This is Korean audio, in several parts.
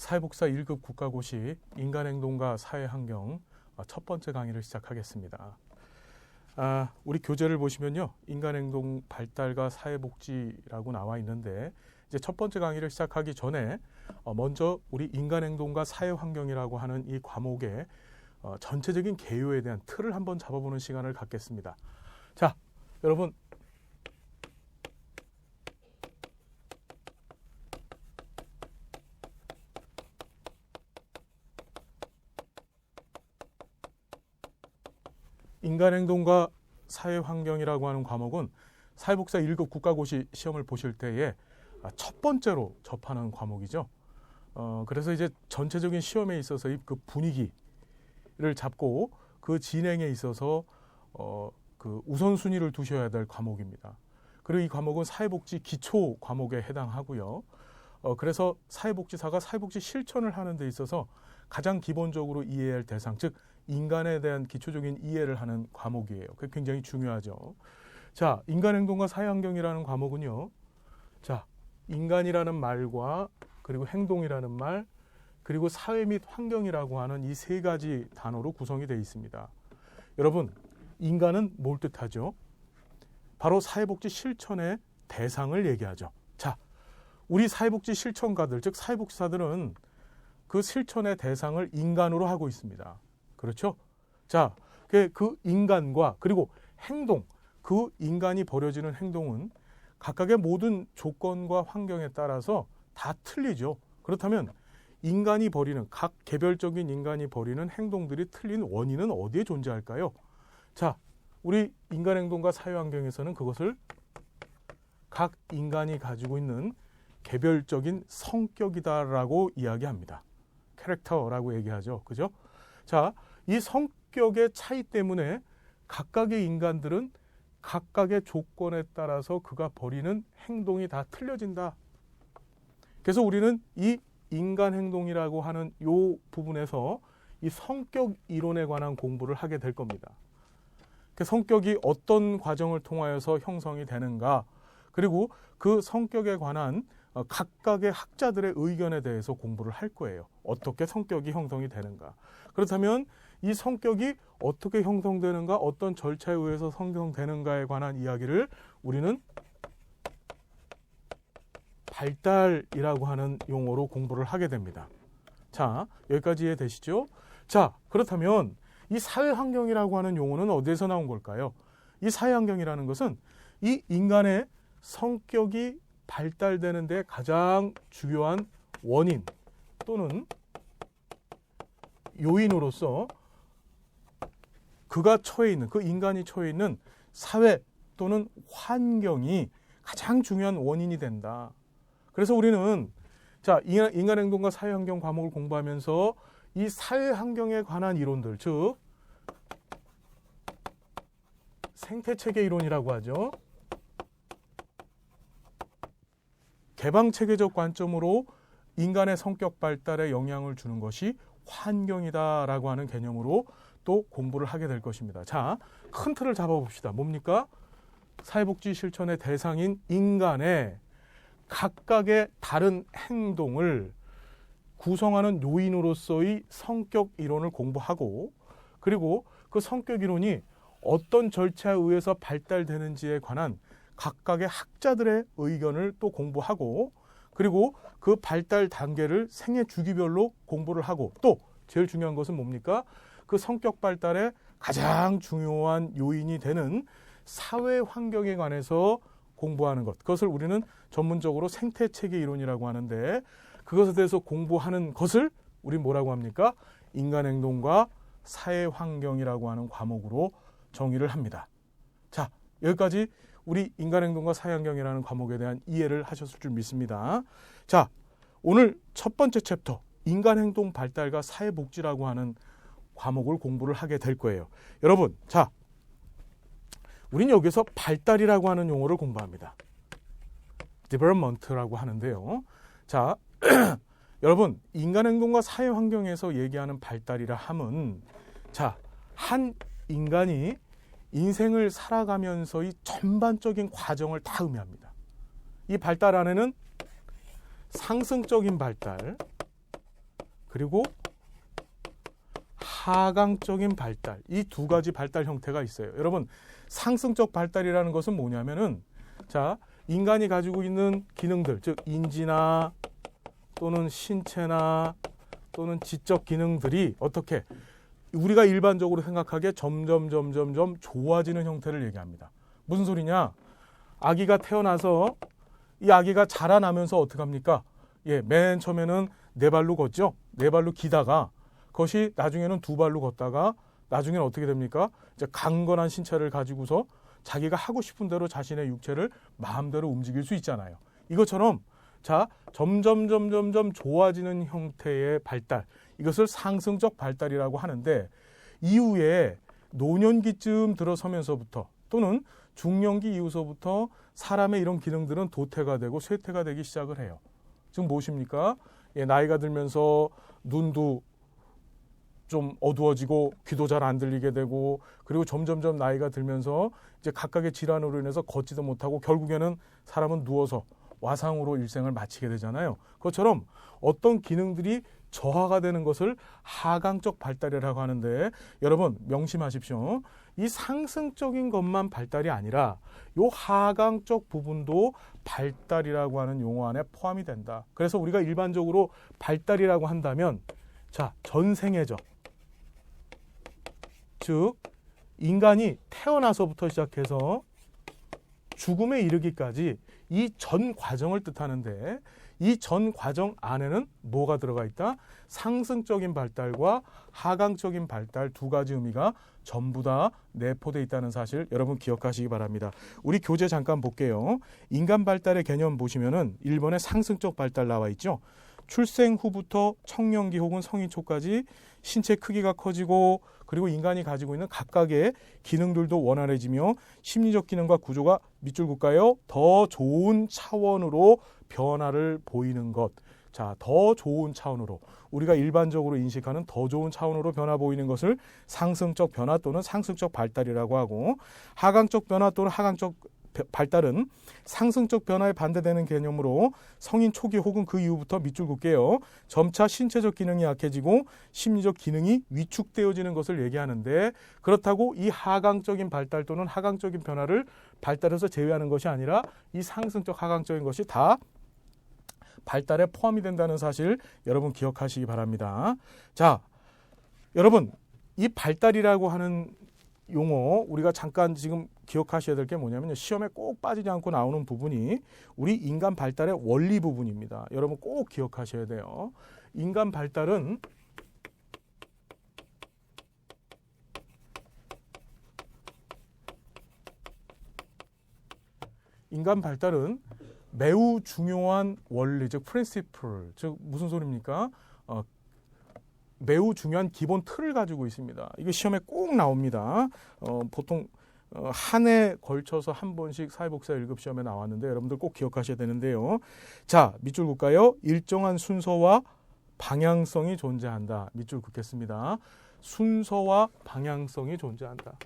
사회복사 1급 국가고시 인간행동과 사회환경 첫 번째 강의를 시작하겠습니다. 우리 교재를 보시면요, 인간행동 발달과 사회복지라고 나와 있는데, 이제 첫 번째 강의를 시작하기 전에 먼저 우리 인간행동과 사회환경이라고 하는 이 과목의 전체적인 개요에 대한 틀을 한번 잡아보는 시간을 갖겠습니다. 자, 여러분, 인간행동과 사회환경이라고 하는 과목은 사회복사 1급 국가고시 시험을 보실 때에 첫 번째로 접하는 과목이죠. 그래서 이제 전체적인 시험에 있어서 그 분위기를 잡고 그 진행에 있어서 그 우선순위를 두셔야 될 과목입니다. 그리고 이 과목은 사회복지 기초 과목에 해당하고요. 그래서 사회복지사가 사회복지 실천을 하는 데 있어서 가장 기본적으로 이해해야 할 대상, 즉 인간에 대한 기초적인 이해를 하는 과목이에요. 그게 굉장히 중요하죠. 자, 인간행동과 사회환경이라는 과목은요, 자, 인간이라는 말과 그리고 행동이라는 말, 그리고 사회 및 환경이라고 하는 이 세 가지 단어로 구성이 되어 있습니다. 여러분, 인간은 뭘 뜻하죠? 바로 사회복지 실천의 대상을 얘기하죠. 자, 우리 사회복지 실천가들, 즉 사회복지사들은 그 실천의 대상을 인간으로 하고 있습니다. 그렇죠? 자, 그 인간과 그리고 행동, 그 인간이 벌여지는 행동은 각각의 모든 조건과 환경에 따라서 다 틀리죠. 그렇다면 인간이 벌이는, 각 개별적인 인간이 벌이는 행동들이 틀린 원인은 어디에 존재할까요? 자, 우리 인간행동과 사회환경에서는 그것을 각 인간이 가지고 있는 개별적인 성격이다라고 이야기합니다. 캐릭터라고 얘기하죠. 그죠? 자, 이 성격의 차이 때문에 각각의 인간들은 각각의 조건에 따라서 그가 벌이는 행동이 다 틀려진다. 그래서 우리는 이 인간 행동이라고 하는 이 부분에서 이 성격 이론에 관한 공부를 하게 될 겁니다. 그 성격이 어떤 과정을 통하여서 형성이 되는가, 그리고 그 성격에 관한 각각의 학자들의 의견에 대해서 공부를 할 거예요. 어떻게 성격이 형성이 되는가. 그렇다면 이 성격이 어떻게 형성되는가, 어떤 절차에 의해서 형성되는가에 관한 이야기를 우리는 발달이라고 하는 용어로 공부를 하게 됩니다. 자, 여기까지 이해되시죠? 자, 그렇다면 이 사회환경이라고 하는 용어는 어디에서 나온 걸까요? 이 사회환경이라는 것은 이 인간의 성격이 발달되는 데 가장 중요한 원인 또는 요인으로서 그가 처해 있는, 그 인간이 처해 있는 사회 또는 환경이 가장 중요한 원인이 된다. 그래서 우리는 자, 인간행동과 사회환경 과목을 공부하면서 이 사회환경에 관한 이론들, 즉 생태체계 이론이라고 하죠. 개방체계적 관점으로 인간의 성격 발달에 영향을 주는 것이 환경이다라고 하는 개념으로 또 공부를 하게 될 것입니다. 자, 큰 틀을 잡아봅시다. 뭡니까? 사회복지 실천의 대상인 인간의 각각의 다른 행동을 구성하는 요인으로서의 성격 이론을 공부하고, 그리고 그 성격 이론이 어떤 절차에 의해서 발달되는지에 관한 각각의 학자들의 의견을 또 공부하고, 그리고 그 발달 단계를 생애 주기별로 공부를 하고, 또 제일 중요한 것은 뭡니까? 그 성격 발달의 가장 중요한 요인이 되는 사회 환경에 관해서 공부하는 것, 그것을 우리는 전문적으로 생태체계 이론이라고 하는데, 그것에 대해서 공부하는 것을 우리 뭐라고 합니까? 인간행동과 사회환경이라고 하는 과목으로 정의를 합니다. 자, 여기까지 우리 인간행동과 사회환경이라는 과목에 대한 이해를 하셨을 줄 믿습니다. 자, 오늘 첫 번째 챕터 인간행동 발달과 사회복지라고 하는 과목을 공부를 하게 될 거예요. 여러분, 자, 우린 여기서 발달이라고 하는 용어를 공부합니다. development라고 하는데요. 자, 여러분, 인간행동과 사회환경에서 얘기하는 발달이라 함은, 자, 한 인간이 인생을 살아가면서의 전반적인 과정을 다 의미합니다. 이 발달 안에는 상승적인 발달, 그리고 하강적인 발달. 이 두 가지 발달 형태가 있어요. 여러분, 상승적 발달이라는 것은 뭐냐면은 자, 인간이 가지고 있는 기능들, 즉 인지나 또는 신체나 또는 지적 기능들이 어떻게 우리가 일반적으로 생각하기에 점점 좋아지는 형태를 얘기합니다. 무슨 소리냐? 아기가 태어나서 이 아기가 자라나면서 어떻게 합니까? 예, 맨 처음에는 네 발로 걷죠. 네 발로 기다가 그것이 나중에는 두 발로 걷다가 나중에는 어떻게 됩니까? 이제 강건한 신체를 가지고서 자기가 하고 싶은 대로 자신의 육체를 마음대로 움직일 수 있잖아요. 이것처럼 자, 점점 좋아지는 형태의 발달, 이것을 상승적 발달이라고 하는데 이후에 노년기쯤 들어서면서부터 또는 중년기 이후서부터 사람의 이런 기능들은 도태가 되고 쇠퇴가 되기 시작을 해요. 지금 무엇입니까? 예, 나이가 들면서 눈도 좀 어두워지고 귀도 잘 안 들리게 되고 그리고 점점 나이가 들면서 이제 각각의 질환으로 인해서 걷지도 못하고 결국에는 사람은 누워서 와상으로 일생을 마치게 되잖아요. 그것처럼 어떤 기능들이 저하가 되는 것을 하강적 발달이라고 하는데 여러분 명심하십시오. 이 상승적인 것만 발달이 아니라 이 하강적 부분도 발달이라고 하는 용어 안에 포함이 된다. 그래서 우리가 일반적으로 발달이라고 한다면 자, 전생애죠. 즉 인간이 태어나서부터 시작해서 죽음에 이르기까지 이 전 과정을 뜻하는데 이 전 과정 안에는 뭐가 들어가 있다? 상승적인 발달과 하강적인 발달 두 가지 의미가 전부 다 내포되어 있다는 사실 여러분 기억하시기 바랍니다. 우리 교재 잠깐 볼게요. 인간 발달의 개념 보시면은 1번에 상승적 발달 나와 있죠. 출생 후부터 청년기 혹은 성인 초까지 신체 크기가 커지고 그리고 인간이 가지고 있는 각각의 기능들도 원활해지며 심리적 기능과 구조가 밑줄 긋까요? 더 좋은 차원으로 변화를 보이는 것. 자, 더 좋은 차원으로 우리가 일반적으로 인식하는 더 좋은 차원으로 변화 보이는 것을 상승적 변화 또는 상승적 발달이라고 하고 하강적 변화 또는 하강적 발달은 상승적 변화에 반대되는 개념으로 성인 초기 혹은 그 이후부터 밑줄 긋게요. 점차 신체적 기능이 약해지고 심리적 기능이 위축되어지는 것을 얘기하는데 그렇다고 이 하강적인 발달 또는 하강적인 변화를 발달해서 제외하는 것이 아니라 이 상승적 하강적인 것이 다 발달에 포함이 된다는 사실 여러분 기억하시기 바랍니다. 자, 여러분 이 발달이라고 하는 용어 우리가 잠깐 지금 기억하셔야 될 게 뭐냐면요. 시험에 꼭 빠지지 않고 나오는 부분이 우리 인간 발달의 원리 부분입니다. 여러분 꼭 기억하셔야 돼요. 인간 발달은 매우 중요한 원리, 즉 프린시플, 즉 무슨 소리입니까? 매우 중요한 기본 틀을 가지고 있습니다. 이게 시험에 꼭 나옵니다. 보통 한 해 걸쳐서 한 번씩 사회복사 1급 시험에 나왔는데 여러분들 꼭 기억하셔야 되는데요. 자, 밑줄 긋까요? 일정한 순서와 방향성이 존재한다. 밑줄 긋겠습니다. 순서와 방향성이 존재한다.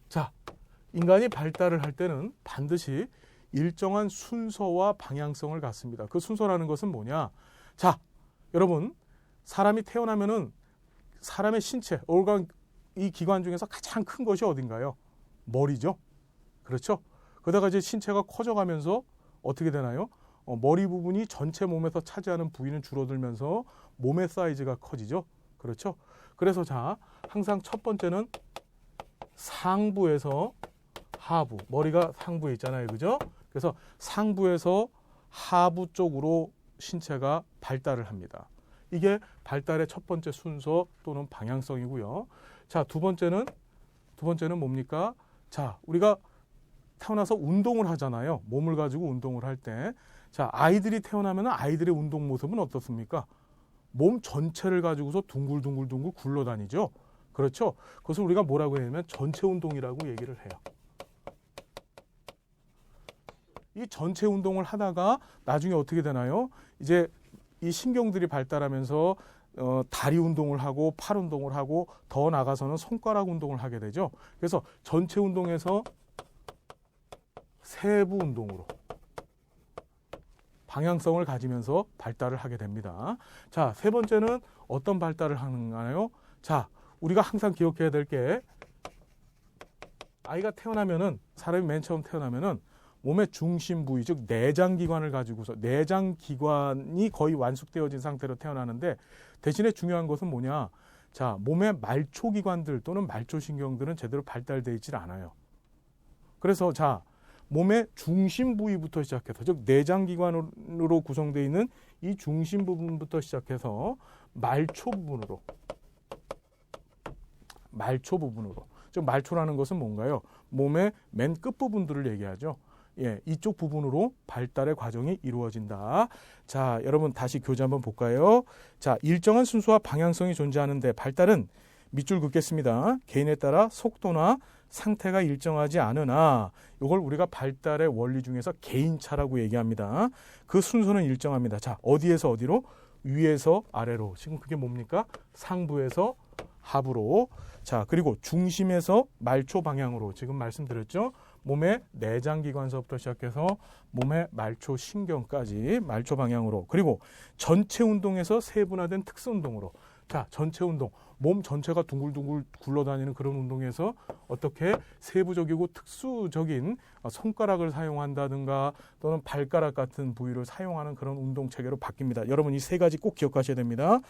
자, 인간이 발달을 할 때는 반드시 일정한 순서와 방향성을 갖습니다. 그 순서라는 것은 뭐냐? 자, 여러분, 사람이 태어나면은 사람의 신체, organ, 이 기관 중에서 가장 큰 것이 어딘가요? 머리죠. 그렇죠? 그러다가 이제 신체가 커져가면서 어떻게 되나요? 머리 부분이 전체 몸에서 차지하는 부위는 줄어들면서 몸의 사이즈가 커지죠. 그렇죠? 그래서 자, 항상 첫 번째는 상부에서 하부, 머리가 상부에 있잖아요. 그죠? 그래서 상부에서 하부 쪽으로 신체가 발달을 합니다. 이게 발달의 첫 번째 순서 또는 방향성이고요. 자, 두 번째는 뭡니까? 자, 우리가 태어나서 운동을 하잖아요. 몸을 가지고 운동을 할 때. 자, 아이들이 태어나면 아이들의 운동 모습은 어떻습니까? 몸 전체를 가지고서 둥글둥글 굴러다니죠. 그렇죠? 그것을 우리가 뭐라고 하냐면 전체 운동이라고 얘기를 해요. 이 전체 운동을 하다가 나중에 어떻게 되나요? 이제 이 신경들이 발달하면서 다리 운동을 하고 팔 운동을 하고 더 나가서는 손가락 운동을 하게 되죠. 그래서 전체 운동에서 세부 운동으로 방향성을 가지면서 발달을 하게 됩니다. 자, 세 번째는 어떤 발달을 하는가요? 자, 우리가 항상 기억해야 될 게 아이가 태어나면은 사람이 맨 처음 태어나면은 몸의 중심 부위 즉 내장 기관을 가지고서 내장 기관이 거의 완숙되어진 상태로 태어나는데 대신에 중요한 것은 뭐냐? 자, 몸의 말초 기관들 또는 말초 신경들은 제대로 발달되어 있질 않아요. 그래서 자, 몸의 중심 부위부터 시작해서 즉 내장 기관으로 구성되어 있는 이 중심 부분부터 시작해서 말초 부분으로 즉 말초라는 것은 뭔가요? 몸의 맨 끝부분들을 얘기하죠. 예, 이쪽 부분으로 발달의 과정이 이루어진다. 자, 여러분 다시 교재 한번 볼까요? 자, 일정한 순서와 방향성이 존재하는데 발달은 밑줄 긋겠습니다. 개인에 따라 속도나 상태가 일정하지 않으나 이걸 우리가 발달의 원리 중에서 개인차라고 얘기합니다. 그 순서는 일정합니다. 자, 어디에서 어디로? 위에서 아래로. 지금 그게 뭡니까? 상부에서 하부로. 자, 그리고 중심에서 말초 방향으로. 지금 말씀드렸죠? 몸의 내장기관서부터 시작해서 몸의 말초 신경까지 말초 방향으로. 그리고 전체 운동에서 세분화된 특수 운동으로. 자, 전체 운동. 몸 전체가 둥글둥글 굴러다니는 그런 운동에서 어떻게 세부적이고 특수적인 손가락을 사용한다든가 또는 발가락 같은 부위를 사용하는 그런 운동 체계로 바뀝니다. 여러분 이 세 가지 꼭 기억하셔야 됩니다.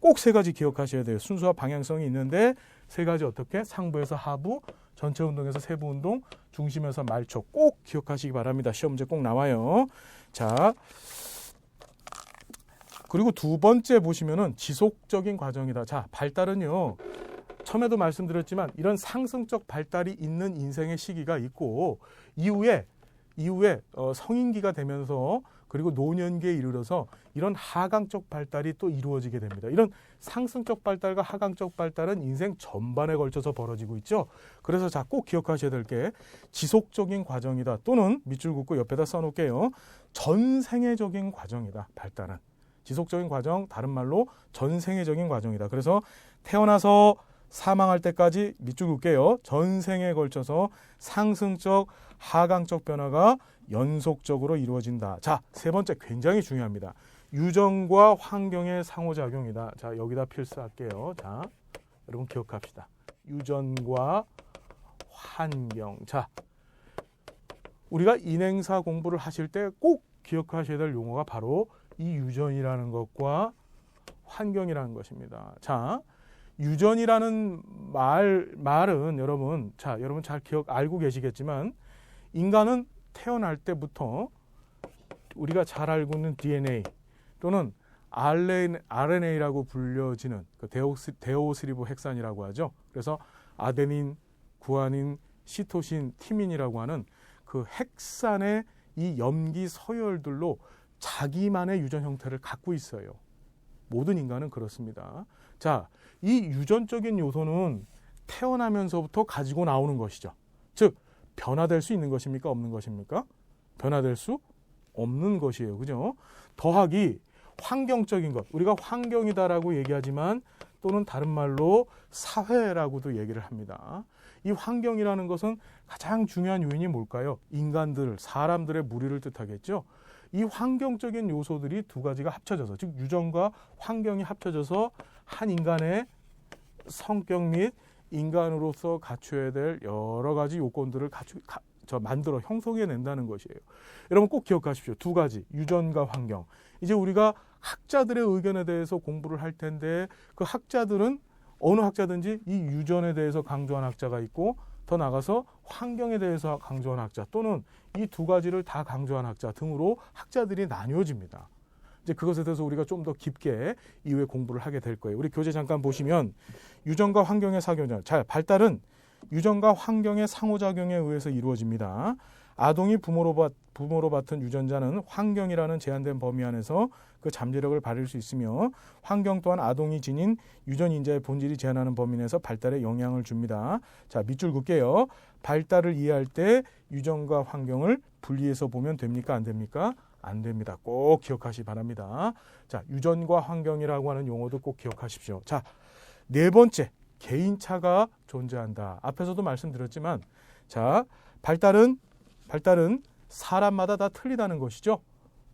꼭 세 가지 기억하셔야 돼요. 순서와 방향성이 있는데 세 가지 어떻게? 상부에서 하부, 전체 운동에서 세부 운동, 중심에서 말초 꼭 기억하시기 바랍니다. 시험 문제 꼭 나와요. 자, 그리고 두 번째 보시면은 지속적인 과정이다. 자, 발달은요. 처음에도 말씀드렸지만 이런 상승적 발달이 있는 인생의 시기가 있고 이후에 성인기가 되면서 그리고 노년기에 이르러서 이런 하강적 발달이 또 이루어지게 됩니다. 이런 상승적 발달과 하강적 발달은 인생 전반에 걸쳐서 벌어지고 있죠. 그래서 자, 꼭 기억하셔야 될 게 지속적인 과정이다. 또는 밑줄 긋고 옆에다 써놓을게요. 전생애적인 과정이다. 발달은. 지속적인 과정, 다른 말로 전생애적인 과정이다. 그래서 태어나서 사망할 때까지 밑줄 긋게요. 전생에 걸쳐서 상승적, 하강적 변화가 연속적으로 이루어진다. 자, 세 번째 굉장히 중요합니다. 유전과 환경의 상호작용이다. 자, 여기다 필수할게요. 자, 여러분 기억합시다. 유전과 환경. 자, 우리가 인행사 공부를 하실 때 꼭 기억하셔야 될 용어가 바로 이 유전이라는 것과 환경이라는 것입니다. 자, 유전이라는 말은 여러분 잘 알고 계시겠지만 인간은 태어날 때부터 우리가 잘 알고 있는 DNA 또는 RNA라고 불려지는 그 데오스리보 핵산이라고 하죠. 그래서 아데닌, 구아닌, 시토신, 티민이라고 하는 그 핵산의 이 염기 서열들로 자기만의 유전 형태를 갖고 있어요. 모든 인간은 그렇습니다. 자, 이 유전적인 요소는 태어나면서부터 가지고 나오는 것이죠. 즉, 변화될 수 있는 것입니까? 없는 것입니까? 변화될 수 없는 것이에요. 그죠? 더하기 환경적인 것. 우리가 환경이다라고 얘기하지만 또는 다른 말로 사회라고도 얘기를 합니다. 이 환경이라는 것은 가장 중요한 요인이 뭘까요? 인간들, 사람들의 무리를 뜻하겠죠. 이 환경적인 요소들이 두 가지가 합쳐져서 즉 유전과 환경이 합쳐져서 한 인간의 성격 및 인간으로서 갖춰야 될 여러 가지 요건들을 만들어 형성해낸다는 것이에요. 여러분 꼭 기억하십시오. 두 가지, 유전과 환경. 이제 우리가 학자들의 의견에 대해서 공부를 할 텐데 그 학자들은 어느 학자든지 이 유전에 대해서 강조한 학자가 있고 더 나아가서 환경에 대해서 강조한 학자 또는 이 두 가지를 다 강조한 학자 등으로 학자들이 나뉘어집니다. 이제 그것에 대해서 우리가 좀 더 깊게 이후에 공부를 하게 될 거예요. 우리 교재 잠깐 보시면 유전과 환경의 상호작용. 자, 발달은 유전과 환경의 상호작용에 의해서 이루어집니다. 아동이 부모로 받은 유전자는 환경이라는 제한된 범위 안에서 그 잠재력을 발휘할 수 있으며 환경 또한 아동이 지닌 유전 인자의 본질이 제한하는 범위 내에서 발달에 영향을 줍니다. 자, 밑줄 긋게요. 발달을 이해할 때 유전과 환경을 분리해서 보면 됩니까? 안 됩니까? 안 됩니다. 꼭 기억하시기 바랍니다. 자, 유전과 환경이라고 하는 용어도 꼭 기억하십시오. 자, 네 번째, 개인차가 존재한다. 앞에서도 말씀드렸지만, 자, 발달은 사람마다 다 틀리다는 것이죠.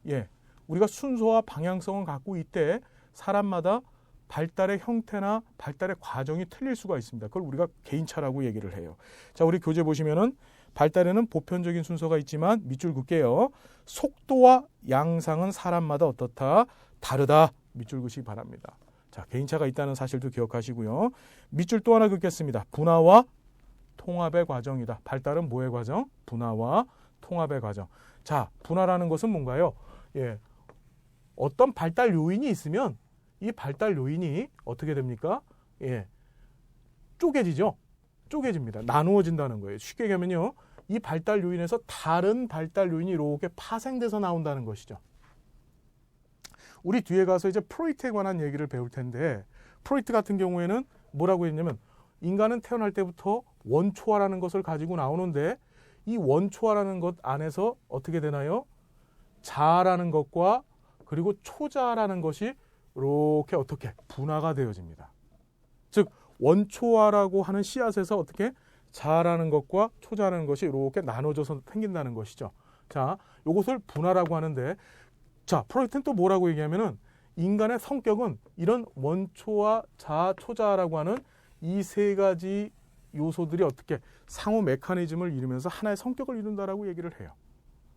예, 우리가 순서와 방향성을 갖고 있대 사람마다 발달의 형태나 발달의 과정이 틀릴 수가 있습니다. 그걸 우리가 개인차라고 얘기를 해요. 자, 우리 교재 보시면은 발달에는 보편적인 순서가 있지만 밑줄 긋게요. 속도와 양상은 사람마다 어떻다? 다르다. 밑줄 긋시기 바랍니다. 자, 개인차가 있다는 사실도 기억하시고요. 밑줄 또 하나 긋겠습니다. 분화와 통합의 과정이다. 발달은 뭐의 과정? 분화와 통합의 과정. 자, 분화라는 것은 뭔가요? 예, 어떤 발달 요인이 있으면 이 발달 요인이 어떻게 됩니까? 예, 쪼개지죠. 쪼개집니다. 나누어진다는 거예요. 쉽게 얘기하면요, 이 발달 요인에서 다른 발달 요인이 이렇게 파생돼서 나온다는 것이죠. 우리 뒤에 가서 이제 프로이트에 관한 얘기를 배울 텐데, 프로이트 같은 경우에는 뭐라고 했냐면 인간은 태어날 때부터 원초화라는 것을 가지고 나오는데 이 원초화라는 것 안에서 어떻게 되나요? 자아라는 것과 그리고 초자라는 것이 이렇게 어떻게 분화가 되어집니다. 즉 원초화라고 하는 씨앗에서 어떻게 자아라는 것과 초자라는 것이 이렇게 나눠져서 생긴다는 것이죠. 자, 이것을 분화라고 하는데, 자, 프로이트는 또 뭐라고 얘기하면은 인간의 성격은 이런 원초와 자아, 초자라고 하는 이 세 가지 요소들이 어떻게 상호 메커니즘을 이루면서 하나의 성격을 이룬다라고 얘기를 해요.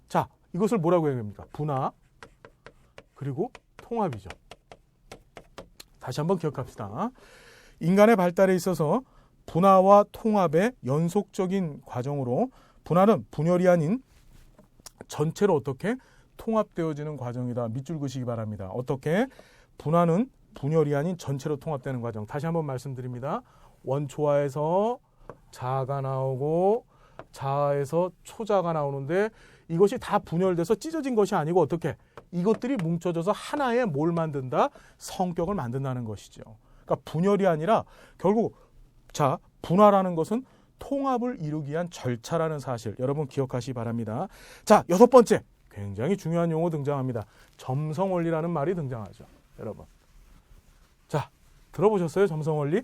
자, 이것을 뭐라고 얘기합니까? 분화 그리고 통합이죠. 다시 한번 기억합시다. 인간의 발달에 있어서 분화와 통합의 연속적인 과정으로, 분화는 분열이 아닌 전체로 어떻게 통합되어지는 과정이다. 밑줄 그시기 바랍니다. 어떻게? 분화는 분열이 아닌 전체로 통합되는 과정. 다시 한번 말씀드립니다. 원초화에서 자아가 나오고 자아에서 초자가 나오는데 이것이 다 분열돼서 찢어진 것이 아니고 어떻게? 이것들이 뭉쳐져서 하나의 뭘 만든다? 성격을 만든다는 것이죠. 그러니까 분열이 아니라 결국, 자, 분화라는 것은 통합을 이루기 위한 절차라는 사실, 여러분 기억하시기 바랍니다. 자, 6번째, 굉장히 중요한 용어 등장합니다. 점성원리라는 말이 등장하죠. 여러분, 자, 들어보셨어요? 점성원리?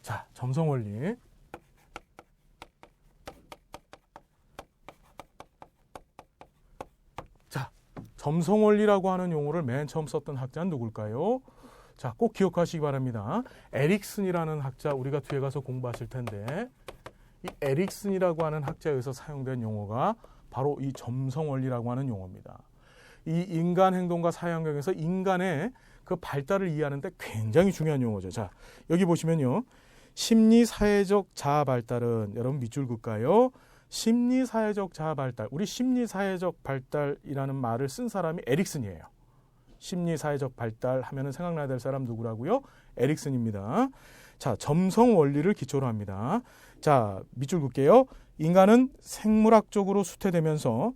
자, 점성원리. 자, 점성원리라고 하는 용어를 맨 처음 썼던 학자는 누굴까요? 자, 꼭 기억하시기 바랍니다. 에릭슨이라는 학자, 우리가 뒤에 가서 공부하실 텐데, 이 에릭슨이라고 하는 학자에 의해서 사용된 용어가 바로 이 점성원리라고 하는 용어입니다. 이 인간 행동과 사회 환경에서 인간의 그 발달을 이해하는데 굉장히 중요한 용어죠. 자, 여기 보시면요, 심리사회적 자아 발달은, 여러분 밑줄 긋까요? 심리사회적 자아 발달. 우리 심리사회적 발달이라는 말을 쓴 사람이 에릭슨이에요. 심리사회적 발달 하면은 생각나야 될 사람 누구라고요? 에릭슨입니다. 자, 점성 원리를 기초로 합니다. 자, 밑줄 긋게요. 인간은 생물학적으로 수태되면서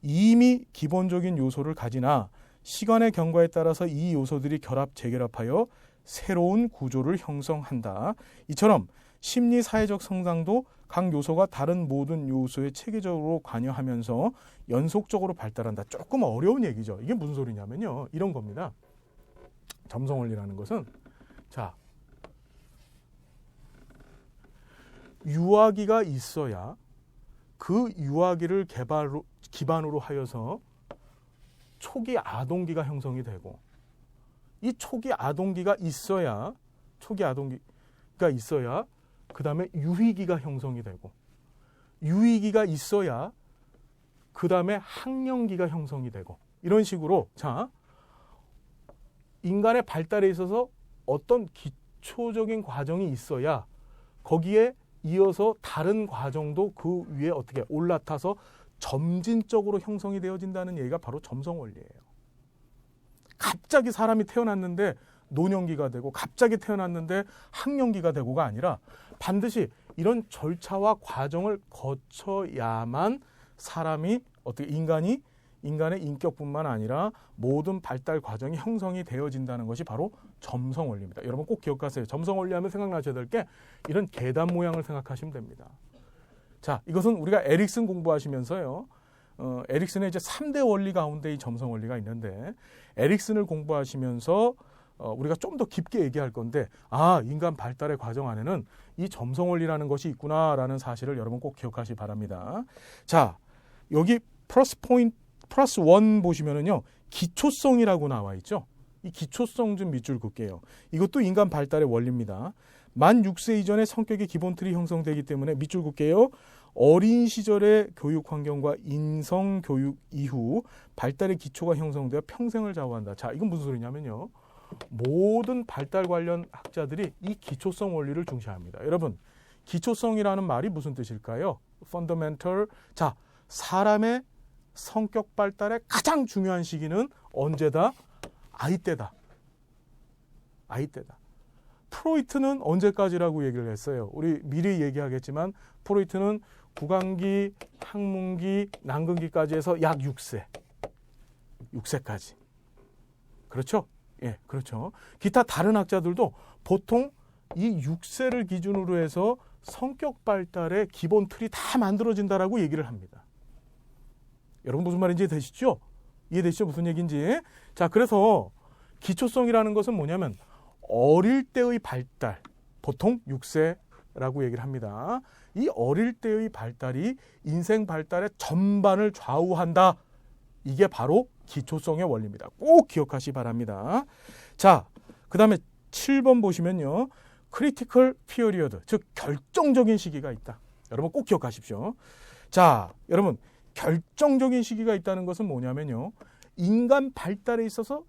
이미 기본적인 요소를 가지나 시간의 경과에 따라서 이 요소들이 결합, 재결합하여 새로운 구조를 형성한다. 이처럼 심리사회적 성장도 각 요소가 다른 모든 요소에 체계적으로 관여하면서 연속적으로 발달한다. 조금 어려운 얘기죠. 이게 무슨 소리냐면요, 이런 겁니다. 점성원리라는 것은, 자, 유아기가 있어야 그 유아기를 기반으로 하여서 초기 아동기가 형성이 되고, 이 초기 아동기가 있어야 그 다음에 유희기가 형성이 되고, 유희기가 있어야 그 다음에 학령기가 형성이 되고, 이런 식으로, 자, 인간의 발달에 있어서 어떤 기초적인 과정이 있어야 거기에 이어서 다른 과정도 그 위에 어떻게 올라타서 점진적으로 형성이 되어진다는 얘기가 바로 점성원리예요. 갑자기 사람이 태어났는데 노년기가 되고, 갑자기 태어났는데 학령기가 되고가 아니라 반드시 이런 절차와 과정을 거쳐야만 사람이 어떻게 인간의 인격뿐만 아니라 모든 발달 과정이 형성이 되어진다는 것이 바로 점성원리입니다. 여러분 꼭 기억하세요. 점성원리 하면 생각나셔야 될 게 이런 계단 모양을 생각하시면 됩니다. 자, 이것은 우리가 에릭슨 공부하시면서요, 에릭슨의 이제 3대 원리 가운데 이 점성원리가 있는데, 에릭슨을 공부하시면서 우리가 좀 더 깊게 얘기할 건데 인간 발달의 과정 안에는 이 점성 원리라는 것이 있구나라는 사실을 여러분 꼭 기억하시기 바랍니다. 자, 여기 플러스 원 보시면은요. 기초성이라고 나와 있죠. 이 기초성 좀 밑줄 긋게요. 이것도 인간 발달의 원리입니다. 만 6세 이전에 성격의 기본 틀이 형성되기 때문에 밑줄 긋게요. 어린 시절의 교육 환경과 인성 교육 이후 발달의 기초가 형성되어 평생을 좌우한다. 자, 이건 무슨 소리냐면요. 모든 발달 관련 학자들이 이 기초성 원리를 중시합니다. 여러분, 기초성이라는 말이 무슨 뜻일까요? fundamental. 자, 사람의 성격 발달의 가장 중요한 시기는 언제다? 아이 때다. 아이 때다. 프로이트는 언제까지라고 얘기를 했어요? 우리 미리 얘기하겠지만 프로이트는 구강기, 학문기, 난근기까지 해서 약 6세. 6세까지. 그렇죠? 예, 그렇죠. 기타 다른 학자들도 보통 이 6세를 기준으로 해서 성격 발달의 기본 틀이 다 만들어진다라고 얘기를 합니다. 여러분 무슨 말인지 되시죠? 이해되시죠? 무슨 얘기인지. 자, 그래서 기초성이라는 것은 뭐냐면 어릴 때의 발달, 보통 6세라고 얘기를 합니다. 이 어릴 때의 발달이 인생 발달의 전반을 좌우한다. 이게 바로 기초성의 원리입니다. 꼭 기억하시기 바랍니다. 자, 그 다음에 7번 보시면요. 크리티컬 피어리어드, 즉 결정적인 시기가 있다. 여러분 꼭 기억하십시오. 자, 여러분 결정적인 시기가 있다는 것은 뭐냐면요. 인간 발달에 있어서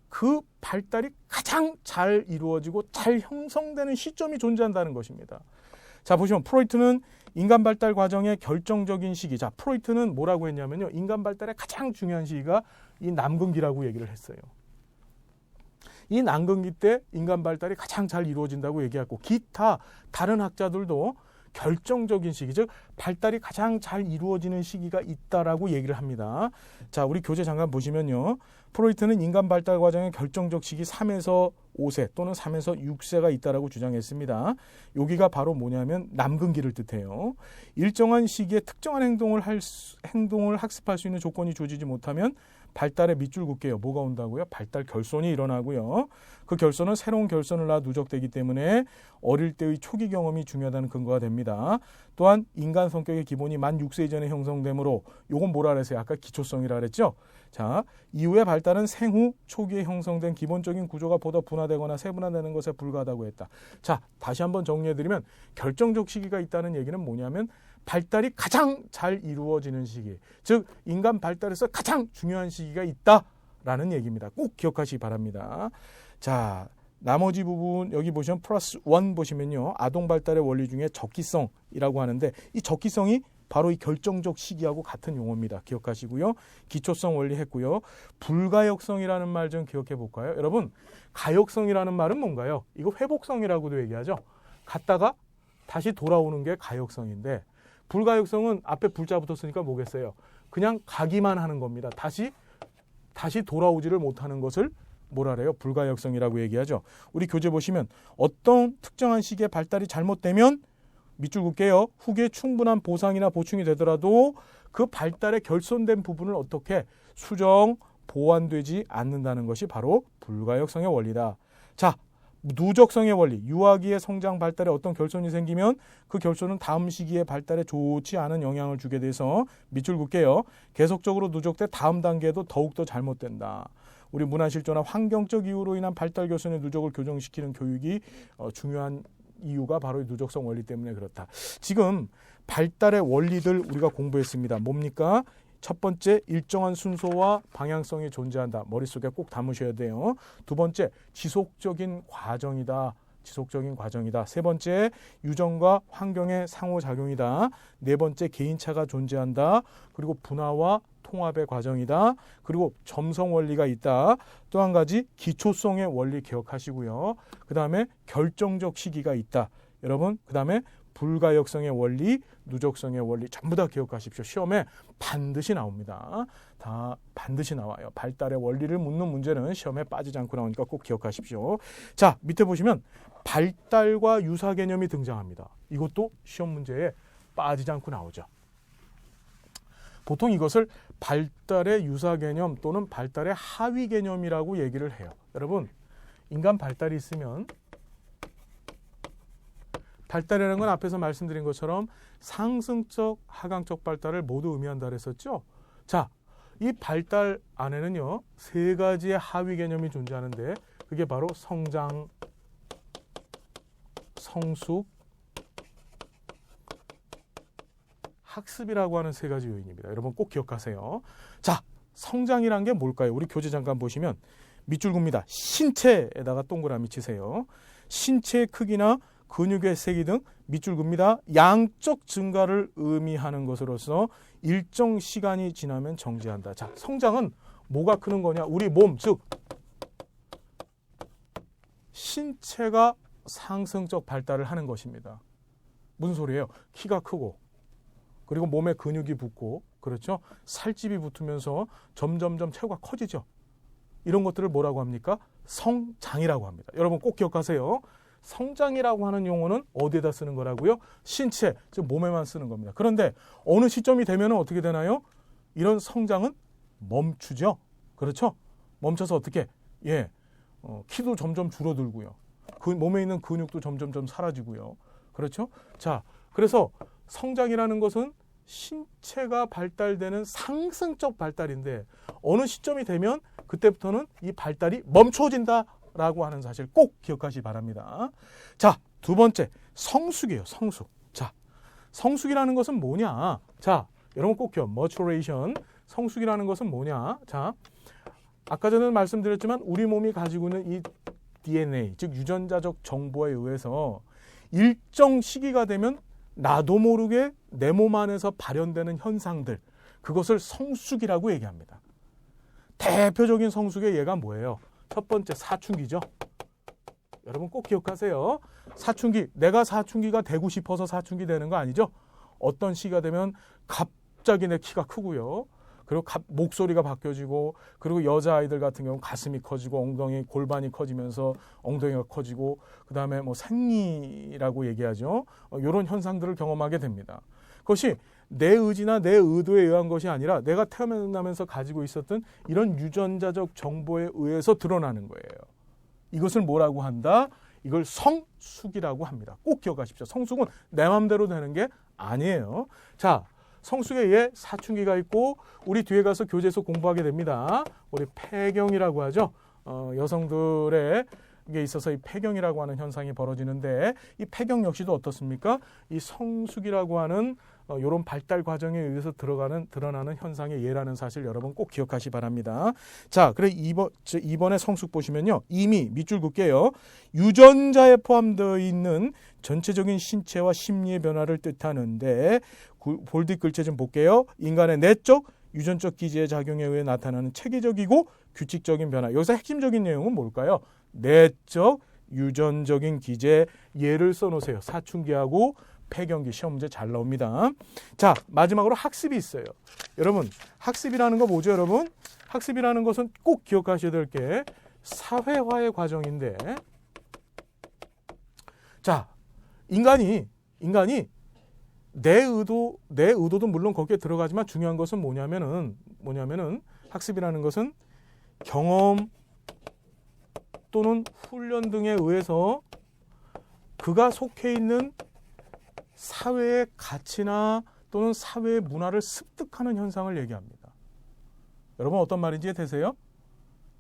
그 발달이 가장 잘 이루어지고 잘 형성되는 시점이 존재한다는 것입니다. 자, 보시면 프로이트는 인간 발달 과정의 결정적인 시기. 자, 프로이트는 뭐라고 했냐면요. 인간 발달의 가장 중요한 시기가 이 남근기라고 얘기를 했어요. 이 남근기 때 인간 발달이 가장 잘 이루어진다고 얘기하고 기타 다른 학자들도 결정적인 시기, 즉 발달이 가장 잘 이루어지는 시기가 있다라고 얘기를 합니다. 자, 우리 교재 잠깐 보시면요. 프로이트는 인간 발달 과정의 결정적 시기 3에서 5세 또는 3에서 6세가 있다라고 주장했습니다. 여기가 바로 뭐냐면 남근기를 뜻해요. 일정한 시기에 특정한 행동을 학습할 수 있는 조건이 주어지지 못하면 발달에 밑줄 긋게요. 뭐가 온다고요? 발달 결손이 일어나고요. 그 결손은 새로운 결손을 낳아 누적되기 때문에 어릴 때의 초기 경험이 중요하다는 근거가 됩니다. 또한 인간 성격의 기본이 만 6세 이전에 형성되므로 요건 뭐라 그랬어요? 아까 기초성이라 그랬죠? 자, 이후의 발달은 생후 초기에 형성된 기본적인 구조가 보다 분화되거나 세분화되는 것에 불과하다고 했다. 자, 다시 한번 정리해드리면 결정적 시기가 있다는 얘기는 뭐냐면 발달이 가장 잘 이루어지는 시기, 즉 인간 발달에서 가장 중요한 시기가 있다라는 얘기입니다. 꼭 기억하시기 바랍니다. 자, 나머지 부분 여기 보시면 플러스 원 보시면요. 아동 발달의 원리 중에 적기성이라고 하는데 이 적기성이 바로 이 결정적 시기하고 같은 용어입니다. 기억하시고요. 기초성 원리 했고요. 불가역성이라는 말 좀 기억해 볼까요? 여러분, 가역성이라는 말은 뭔가요? 이거 회복성이라고도 얘기하죠. 갔다가 다시 돌아오는 게 가역성인데 불가역성은 앞에 불자 붙었으니까 뭐겠어요? 그냥 가기만 하는 겁니다. 다시 돌아오지를 못하는 것을 뭐라 그래요? 불가역성이라고 얘기하죠. 우리 교재 보시면 어떤 특정한 시기에 발달이 잘못되면 밑줄 긋게요. 후기에 충분한 보상이나 보충이 되더라도 그 발달의 결손된 부분을 어떻게 수정, 보완되지 않는다는 것이 바로 불가역성의 원리다. 자, 누적성의 원리, 유아기의 성장 발달에 어떤 결손이 생기면 그 결손은 다음 시기에 발달에 좋지 않은 영향을 주게 돼서 밑줄 긋게요. 계속적으로 누적돼 다음 단계에도 더욱더 잘못된다. 우리 문화실조나 환경적 이유로 인한 발달 결손의 누적을 교정시키는 교육이 중요한 이유가 바로 누적성 원리 때문에 그렇다. 지금 발달의 원리들 우리가 공부했습니다. 뭡니까? 첫 번째, 일정한 순서와 방향성이 존재한다. 머릿속에 꼭 담으셔야 돼요. 두 번째, 지속적인 과정이다. 지속적인 과정이다. 세 번째, 유전과 환경의 상호작용이다. 네 번째, 개인차가 존재한다. 그리고 분화와 통합의 과정이다. 그리고 점성 원리가 있다. 또 한 가지, 기초성의 원리 기억하시고요. 그 다음에 결정적 시기가 있다. 여러분, 그 다음에 불가역성의 원리, 누적성의 원리 전부 다 기억하십시오. 시험에 반드시 나옵니다. 다 반드시 나와요. 발달의 원리를 묻는 문제는 시험에 빠지지 않고 나오니까 꼭 기억하십시오. 자, 밑에 보시면 발달과 유사 개념이 등장합니다. 이것도 시험 문제에 빠지지 않고 나오죠. 보통 이것을 발달의 유사 개념 또는 발달의 하위 개념이라고 얘기를 해요. 여러분, 인간 발달이 있으면 발달이라는 건 앞에서 말씀드린 것처럼 상승적, 하강적 발달을 모두 의미한다 그랬었죠. 자, 이 발달 안에는요, 세 가지의 하위 개념이 존재하는데 그게 바로 성장, 성숙, 학습이라고 하는 세 가지 요인입니다. 여러분 꼭 기억하세요. 자, 성장이란 게 뭘까요? 우리 교재 잠깐 보시면 밑줄 굽니다. 신체에다가 동그라미 치세요. 신체의 크기나 근육의 세기 등 밑줄 굽니다. 양적 증가를 의미하는 것으로서 일정 시간이 지나면 정지한다. 자, 성장은 뭐가 크는 거냐? 우리 몸, 즉 신체가 상승적 발달을 하는 것입니다. 무슨 소리예요? 키가 크고 그리고 몸에 근육이 붙고 그렇죠? 살집이 붙으면서 점점점 체구가 커지죠. 이런 것들을 뭐라고 합니까? 성장이라고 합니다. 여러분 꼭 기억하세요. 성장이라고 하는 용어는 어디에다 쓰는 거라고요? 신체, 즉 몸에만 쓰는 겁니다. 그런데 어느 시점이 되면 어떻게 되나요? 이런 성장은 멈추죠. 그렇죠? 멈춰서 어떻게? 키도 점점 줄어들고요. 그 몸에 있는 근육도 점점점 사라지고요. 그렇죠? 자, 그래서 성장이라는 것은 신체가 발달되는 상승적 발달인데 어느 시점이 되면 그때부터는 이 발달이 멈춰진다라고 하는 사실 꼭 기억하시기 바랍니다. 자, 두 번째 성숙이에요. 성숙. 자, 성숙이라는 것은 뭐냐? 자, 여러분 꼭 기억. maturation. 성숙이라는 것은 뭐냐? 자, 아까 전에 말씀드렸지만 우리 몸이 가지고 있는 이 DNA, 즉 유전자적 정보에 의해서 일정 시기가 되면 나도 모르게 내 몸 안에서 발현되는 현상들, 그것을 성숙이라고 얘기합니다. 대표적인 성숙의 예가 뭐예요? 첫 번째 사춘기죠. 여러분 꼭 기억하세요. 사춘기, 내가 사춘기가 되고 싶어서 사춘기 되는 거 아니죠? 어떤 시기가 되면 갑자기 내 키가 크고요. 그리고 목소리가 바뀌어지고, 그리고 여자아이들 같은 경우는 가슴이 커지고 엉덩이 골반이 커지면서 엉덩이가 커지고, 그 다음에 뭐 생리라고 얘기하죠. 이런 현상들을 경험하게 됩니다. 그것이 내 의지나 내 의도에 의한 것이 아니라 내가 태어나면서 가지고 있었던 이런 유전자적 정보에 의해서 드러나는 거예요. 이것을 뭐라고 한다? 이걸 성숙이라고 합니다. 꼭 기억하십시오. 성숙은 내 마음대로 되는 게 아니에요. 자, 성숙의 예, 사춘기가 있고 우리 뒤에 가서 교재에서 공부하게 됩니다. 우리 폐경이라고 하죠. 여성들의 게 있어서 이 폐경이라고 하는 현상이 벌어지는데 이 폐경 역시도 어떻습니까? 이 성숙이라고 하는 이런 발달 과정에 의해서 드러나는 현상의 예라는 사실 여러분 꼭 기억하시 바랍니다. 자, 그래 이번에 성숙 보시면요. 이미 밑줄 긋게요. 유전자에 포함되어 있는 전체적인 신체와 심리의 변화를 뜻하는데 볼드 글자 좀 볼게요. 인간의 내적, 유전적 기제의 작용에 의해 나타나는 체계적이고 규칙적인 변화. 여기서 핵심적인 내용은 뭘까요? 내적, 유전적인 기제 예를 써놓으세요. 사춘기하고 폐경기 시험 문제 잘 나옵니다. 자, 마지막으로 학습이 있어요. 여러분, 학습이라는 거 뭐죠, 여러분? 학습이라는 것은 꼭 기억하셔야 될 게 사회화의 과정인데, 자, 인간이 내 의도도 물론 거기에 들어가지만 중요한 것은 뭐냐면은 학습이라는 것은 경험 또는 훈련 등에 의해서 그가 속해 있는 사회의 가치나 또는 사회의 문화를 습득하는 현상을 얘기합니다. 여러분 어떤 말인지 이해되세요?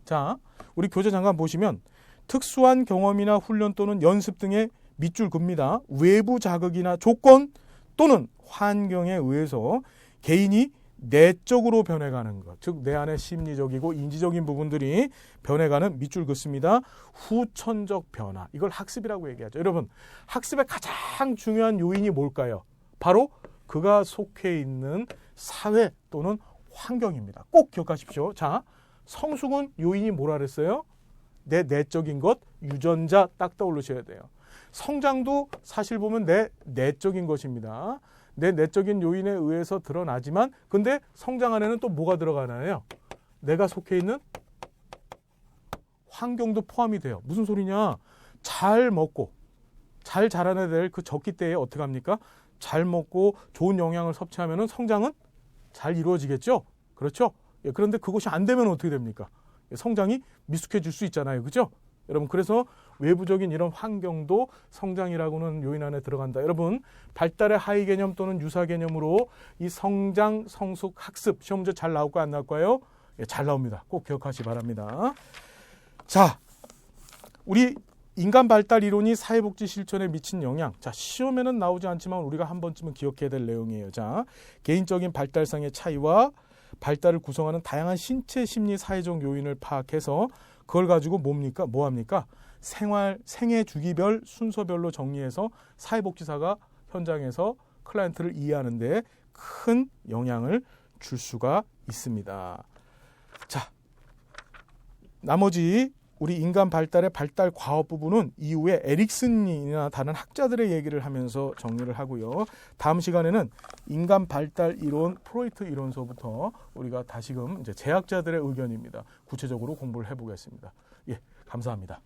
자, 우리 교재 잠깐 보시면 특수한 경험이나 훈련 또는 연습 등의 밑줄 긋습니다. 외부 자극이나 조건 또는 환경에 의해서 개인이 내적으로 변해가는 것, 즉 내 안에 심리적이고 인지적인 부분들이 변해가는 밑줄 긋습니다. 후천적 변화, 이걸 학습이라고 얘기하죠. 여러분, 학습의 가장 중요한 요인이 뭘까요? 바로 그가 속해 있는 사회 또는 환경입니다. 꼭 기억하십시오. 자, 성숙은 요인이 뭐라 그랬어요? 내 내적인 것, 유전자 딱 떠올리셔야 돼요. 성장도 사실 보면 내 내적인 것입니다. 내 내적인 요인에 의해서 드러나지만 근데 성장 안에는 또 뭐가 들어가나요? 내가 속해 있는 환경도 포함이 돼요. 무슨 소리냐? 잘 먹고 잘 자라야 될 그 적기 때에 어떻게 합니까? 잘 먹고 좋은 영양을 섭취하면 성장은 잘 이루어지겠죠? 그렇죠? 그런데 그것이 안 되면 어떻게 됩니까? 성장이 미숙해질 수 있잖아요. 그죠? 여러분 그래서 외부적인 이런 환경도 성장이라고는 요인 안에 들어간다. 여러분 발달의 하위 개념 또는 유사 개념으로 이 성장, 성숙, 학습 시험 문제 잘 나올까요? 안 나올까요? 예, 잘 나옵니다. 꼭 기억하시기 바랍니다. 자, 우리 인간 발달 이론이 사회복지 실천에 미친 영향. 자, 시험에는 나오지 않지만 우리가 한 번쯤은 기억해야 될 내용이에요. 자, 개인적인 발달상의 차이와 발달을 구성하는 다양한 신체, 심리, 사회적 요인을 파악해서 그걸 가지고 뭐 합니까? 생애 주기별 순서별로 정리해서 사회복지사가 현장에서 클라이언트를 이해하는 데 큰 영향을 줄 수가 있습니다. 자, 나머지 우리 인간 발달의 발달 과업 부분은 이후에 에릭슨이나 다른 학자들의 얘기를 하면서 정리를 하고요. 다음 시간에는 인간 발달 이론, 프로이트 이론서부터 우리가 다시금 이제 제학자들의 의견입니다. 구체적으로 공부를 해보겠습니다. 예, 감사합니다.